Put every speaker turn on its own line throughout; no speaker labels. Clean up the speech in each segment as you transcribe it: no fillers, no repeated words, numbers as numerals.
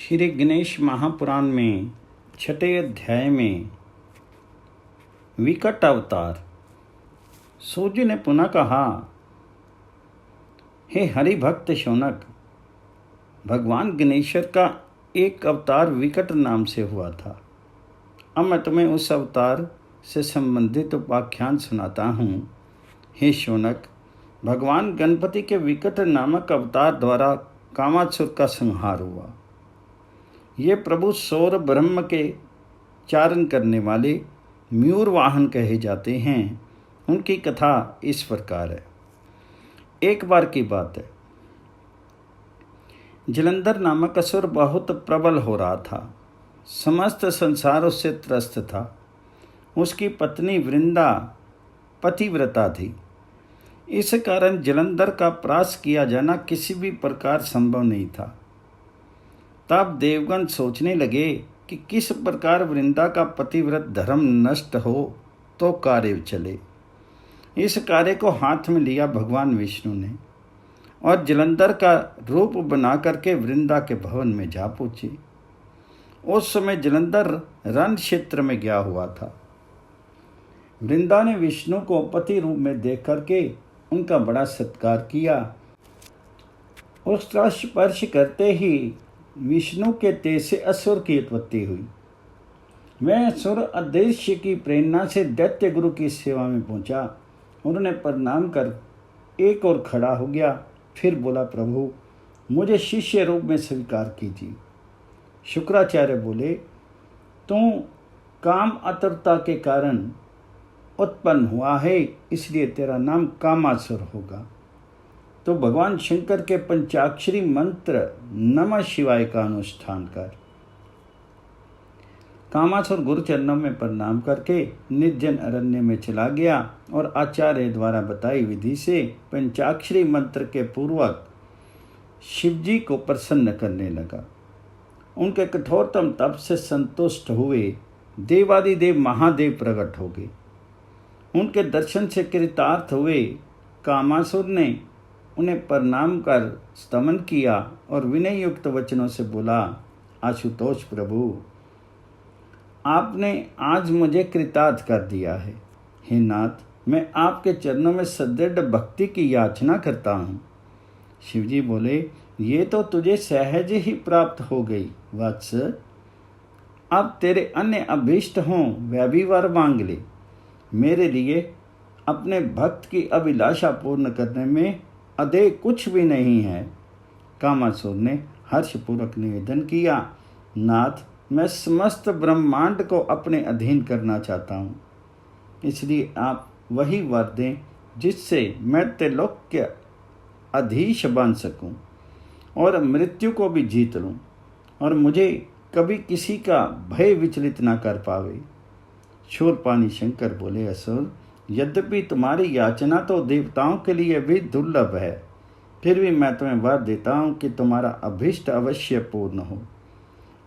श्री गणेश महापुराण में छठे अध्याय में विकट अवतार। सूर्य ने पुनः कहा, हे हरि भक्त शौनक, भगवान गणेश्वर का एक अवतार विकट नाम से हुआ था। अब मैं तुम्हें उस अवतार से संबंधित उपाख्यान सुनाता हूँ। हे शौनक, भगवान गणपति के विकट नामक अवतार द्वारा कामासुर का संहार हुआ। ये प्रभु सौर ब्रह्म के चारण करने वाले मयूर वाहन कहे जाते हैं। उनकी कथा इस प्रकार है। एक बार की बात है, जलंधर नामक असुर बहुत प्रबल हो रहा था। समस्त संसार उससे त्रस्त था। उसकी पत्नी वृंदा पतिव्रता थी। इस कारण जलंधर का परास्त किया जाना किसी भी प्रकार संभव नहीं था। तब देवगण सोचने लगे कि किस प्रकार वृंदा का पतिव्रत धर्म नष्ट हो तो कार्य चले। इस कार्य को हाथ में लिया भगवान विष्णु ने और जलंधर का रूप बना करके वृंदा के भवन में जा पहुंचे। उस समय जलंधर रण क्षेत्र में गया हुआ था। वृंदा ने विष्णु को पति रूप में देख करके उनका बड़ा सत्कार किया। उसका स्पर्श करते ही विष्णु के तेज से असुर की उत्पत्ति हुई। वह असुर अदृश्य की प्रेरणा से दैत्य गुरु की सेवा में पहुंचा। उन्होंने प्रणाम कर एक और खड़ा हो गया। फिर बोला, प्रभु मुझे शिष्य रूप में स्वीकार कीजिए। शुक्राचार्य बोले, तू काम आतुरता के कारण उत्पन्न हुआ है, इसलिए तेरा नाम कामासुर होगा। तो भगवान शंकर के पंचाक्षरी मंत्र नमः शिवाय का अनुष्ठान कर। कामासुर गुरु चरणों में प्रणाम करके निर्जन अरण्य में चला गया और आचार्य द्वारा बताई विधि से पंचाक्षरी मंत्र के पूर्वक शिवजी को प्रसन्न करने लगा। उनके कठोरतम तप से संतुष्ट हुए देवादिदेव महादेव प्रकट हो गए। उनके दर्शन से कृतार्थ हुए कामासुर ने उन्हें प्रणाम कर स्तमन किया और विनय युक्त वचनों से बोला, आशुतोष प्रभु, आपने आज मुझे कृतार्थ कर दिया है। हे नाथ, मैं आपके चरणों में सदृढ़ भक्ति की याचना करता हूँ। शिवजी बोले, ये तो तुझे सहज ही प्राप्त हो गई वत्स। अब तेरे अन्य अभीष्ट हों वह भी वर मांग ले। मेरे लिए अपने भक्त की अभिलाषा पूर्ण करने में अधे कुछ भी नहीं है। कामासुर ने हर्षपूर्वक निवेदन किया, नाथ, मैं समस्त ब्रह्मांड को अपने अधीन करना चाहता हूँ, इसलिए आप वही वर दें जिससे मैं त्रिलोक के अधीश बन सकूं और मृत्यु को भी जीत लूं और मुझे कभी किसी का भय विचलित ना कर पावे। शूरपाणी शंकर बोले, असुर, यद्यपि तुम्हारी याचना तो देवताओं के लिए भी दुर्लभ है, फिर भी मैं तुम्हें वर देता हूँ कि तुम्हारा अभीष्ट अवश्य पूर्ण हो।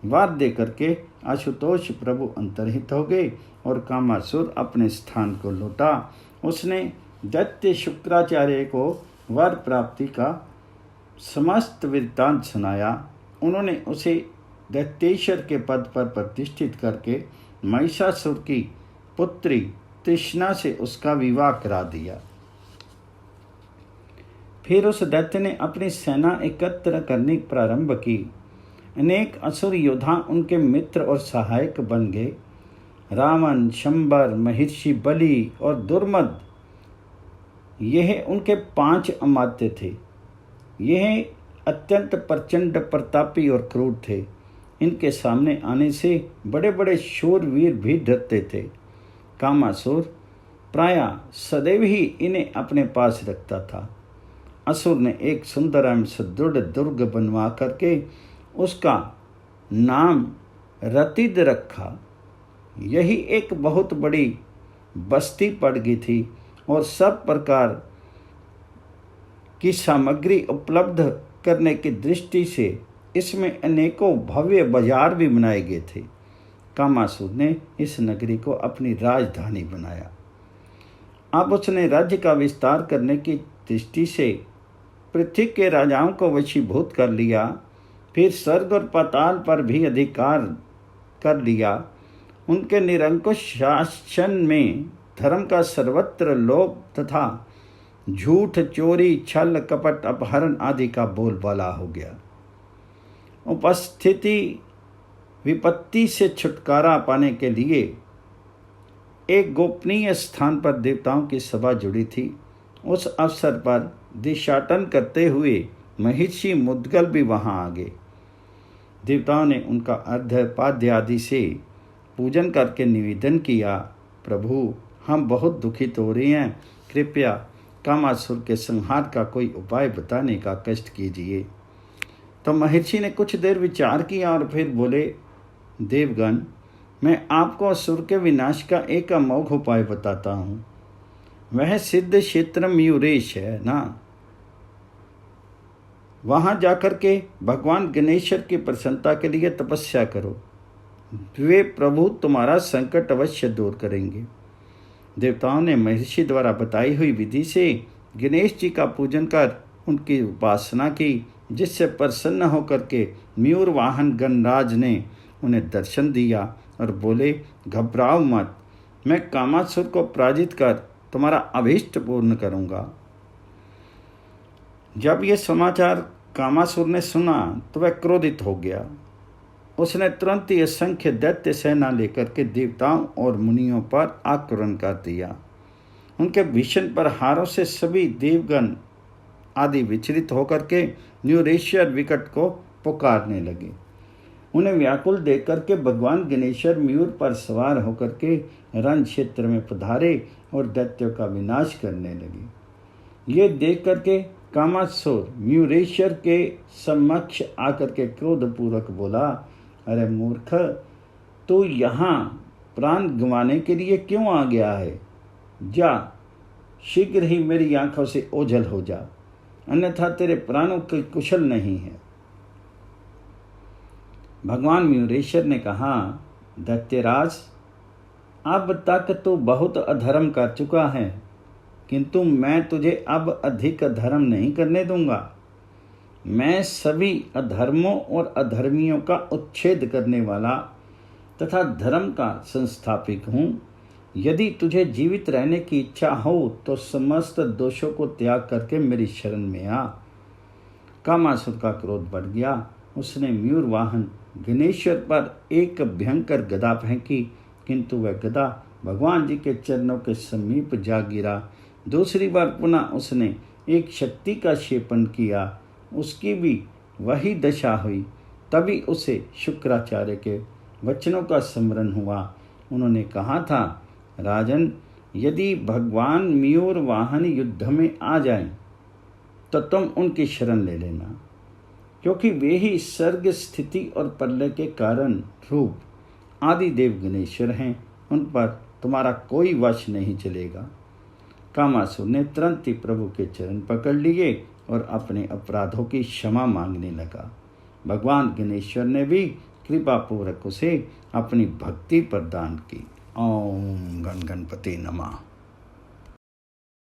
वर दे करके आशुतोष प्रभु अंतर्हित हो गए और कामासुर अपने स्थान को लौटा। उसने दैत्य शुक्राचार्य को वर प्राप्ति का समस्त वृत्तांत सुनाया। उन्होंने उसे दैत्येश्वर के पद पर प्रतिष्ठित करके महिषासुर की पुत्री तृष्णा से उसका विवाह करा दिया। फिर उस दैत्य ने अपनी सेना एकत्र करने प्रारंभ की। अनेक असुर योद्धा उनके मित्र और सहायक बन गए। रावण, शंबर, महर्षि बलि और दुर्मद, यह उनके 5 अमात्य थे। यह अत्यंत प्रचंड, प्रतापी और क्रूर थे। इनके सामने आने से बड़े बड़े शूरवीर भी डरते थे। कामासुर प्रायः सदैव ही इन्हें अपने पास रखता था। असुर ने एक सुंदर एवं सुदृढ़ दुर्ग बनवा करके उसका नाम रतिद रखा। यही एक बहुत बड़ी बस्ती पड़ गई थी और सब प्रकार की सामग्री उपलब्ध करने की दृष्टि से इसमें अनेकों भव्य बाजार भी बनाए गए थे। कामासुर ने इस नगरी को अपनी राजधानी बनाया। अब उसने राज्य का विस्तार करने की दृष्टि से पृथ्वी के राजाओं को वशीभूत कर लिया। फिर स्वर्ग और पाताल पर भी अधिकार कर लिया। उनके निरंकुश शासन में धर्म का सर्वत्र लोभ तथा झूठ, चोरी, छल, कपट, अपहरण आदि का बोलबाला हो गया। उपस्थिति विपत्ति से छुटकारा पाने के लिए एक गोपनीय स्थान पर देवताओं की सभा जुड़ी थी। उस अवसर पर देशाटन करते हुए महर्षि मुद्गल भी वहां आ गए। देवताओं ने उनका अर्घ्य पाद्य आदि से पूजन करके निवेदन किया, प्रभु हम बहुत दुखित हो रहे हैं, कृपया कामासुर के संहार का कोई उपाय बताने का कष्ट कीजिए। तो महर्षि ने कुछ देर विचार किया और फिर बोले, देवगण, मैं आपको असुर के विनाश का एक अमोघ उपाय बताता हूँ। वह सिद्ध क्षेत्र मयूरेश है ना, वहाँ जाकर के भगवान गणेश्वर की प्रसन्नता के लिए तपस्या करो, वे प्रभु तुम्हारा संकट अवश्य दूर करेंगे। देवताओं ने महर्षि द्वारा बताई हुई विधि से गणेश जी का पूजन कर उनकी उपासना की, जिससे प्रसन्न होकर के मयूर वाहन गणराज ने उन्हें दर्शन दिया और बोले, घबराओ मत, मैं कामासुर को पराजित कर तुम्हारा अभीष्ट पूर्ण करूंगा। जब यह समाचार कामासुर ने सुना तो वह क्रोधित हो गया। उसने तुरंत ही असंख्य दैत्य सेना लेकर के देवताओं और मुनियों पर आक्रमण कर दिया। उनके भीषण प्रहारों से सभी देवगण आदि विचलित होकर के मयूरेश्वर विकट को पुकारने लगे। उन्हें व्याकुल देख करके भगवान गणेश्वर मयूर पर सवार होकर के रण क्षेत्र में पधारे और दैत्यों का विनाश करने लगे। ये देख करके कामासुर मयूरेश्वर के समक्ष आकर के क्रोधपूर्वक बोला, अरे मूर्ख, तू यहाँ प्राण गंवाने के लिए क्यों आ गया है? जा, शीघ्र ही मेरी आंखों से ओझल हो जा, अन्यथा तेरे प्राणों के कुशल नहीं है। भगवान मयूरेश्वर ने कहा, दैत्यराज, अब तक तू बहुत अधर्म कर चुका है, किंतु मैं तुझे अब अधिक अधर्म नहीं करने दूंगा। मैं सभी अधर्मों और अधर्मियों का उच्छेद करने वाला तथा धर्म का संस्थापक हूँ। यदि तुझे जीवित रहने की इच्छा हो तो समस्त दोषों को त्याग करके मेरी शरण में आ। कामासुर का क्रोध बढ़ गया। उसने मयूर वाहन गणेश्वर पर एक भयंकर गदा फेंकी, किंतु वह गदा भगवान जी के चरणों के समीप जा गिरा। दूसरी बार पुनः उसने एक शक्ति का क्षेपण किया, उसकी भी वही दशा हुई। तभी उसे शुक्राचार्य के वचनों का स्मरण हुआ। उन्होंने कहा था, राजन, यदि भगवान मयूर वाहन युद्ध में आ जाएं, तो तुम उनकी शरण ले लेना, क्योंकि वे ही सर्ग, स्थिति और प्रलय के कारण रूप आदि देव गणेश्वर हैं। उन पर तुम्हारा कोई वश नहीं चलेगा। कामासुर ने तुरंत ही प्रभु के चरण पकड़ लिए और अपने अपराधों की क्षमा मांगने लगा। भगवान गणेश्वर ने भी कृपा पूर्वक उसे अपनी भक्ति प्रदान की। ओम गण गणपति नमः।